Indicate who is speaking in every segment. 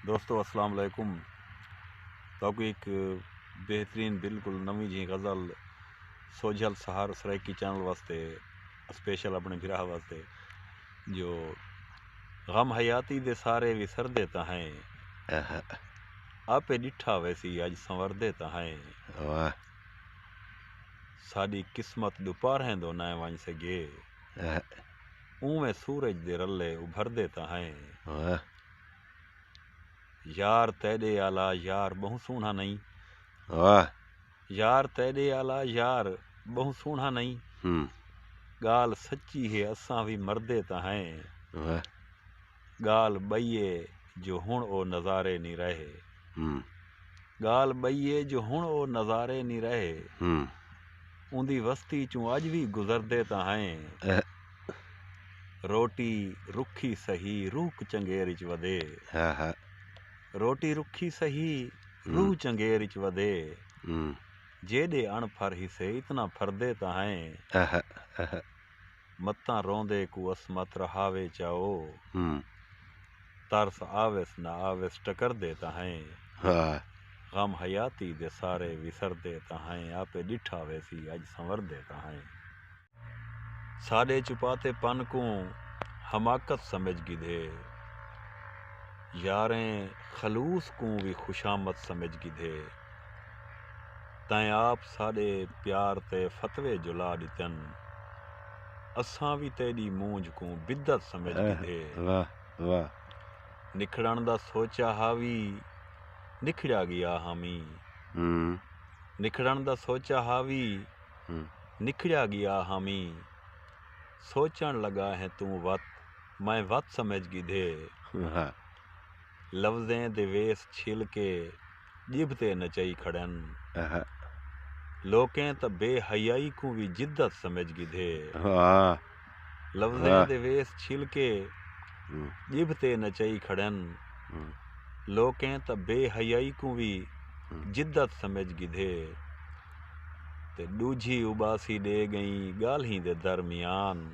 Speaker 1: दोस्तों अस्सलाम वालेकुम। तो एक बेहतरीन बिल्कुल नवी जी गज़ल सोजल सहार सराइकी चैनल वास्ते स्पेशल अपने बिराह वास्ते जो गम हयाती दे सारे विसर देता है आपे डिठा वैसी अज संवर देता है साड़ी किस्मत दोपहरें दो न वन सके उवें सूरज दे रले उभर देता है यार तेरे आला यार बहु सोहना नहीं यार तेरे आला यार बहु सोहना नहीं गाल सच्ची है असां भी मरदे ता हैं गाल बइये जो हुण ओ नज़ारे नहीं रहे गाल बइये जो हुण ओ नज़ारे नहीं रहे उंदी वस्ती चूं अज भी गुजरदे ता हैं रोटी रुखी सही रूह चंगेर च वदे रोटी रुखी सही रूह चंगेर च वदे जेडे अणफर हिसे इतना फरदे ता हैं मत्ता रोंदे को असमत रहावे चाओ तरस आवेस न आवेस टकर देता हैं गम हयाती दे सारे विसर देता हैं आपे डिठा वैसी अज संवर देता हैं साडे चुपाते पन को हमाकत समझ गिधे यारें खलूस को भी खुशामद समझ गिधे तैं आप साडे प्यार ते फतवे जुला दितन असां भी तेरी मूंझ को बिद्दत समझ गिधे निखड़न दा सोचा हावी निखड़ा गया हामी निखड़न दा सोचा हावी निखड़ा गया हामी सोचन लगा है तू वत मैं वत समझ गिधे लफ्ज़ें दे वेस छिल के जिभते नचई खड़न लोकें त बेहयाई को भी जिद्दत समझ गिधे लफ्ज़ें दे वेस छिल के जिभते नचई खड़न लोकें त बेहयाई को भी जिद्दत समझ गिधे ते दूजी उबासी दे गई गाल्हीं दे दरमियान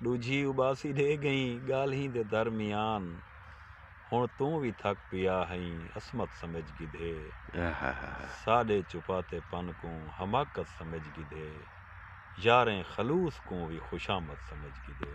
Speaker 1: दूजी उबासी दे गई गाल्हीं दे दरमियान हुण तू भी थक पिया हई असमत समझ गिधे साडे चुपाते पन को हमाकत समझ गिधे यारें खलूस को भी खुशामद समझ गिधे।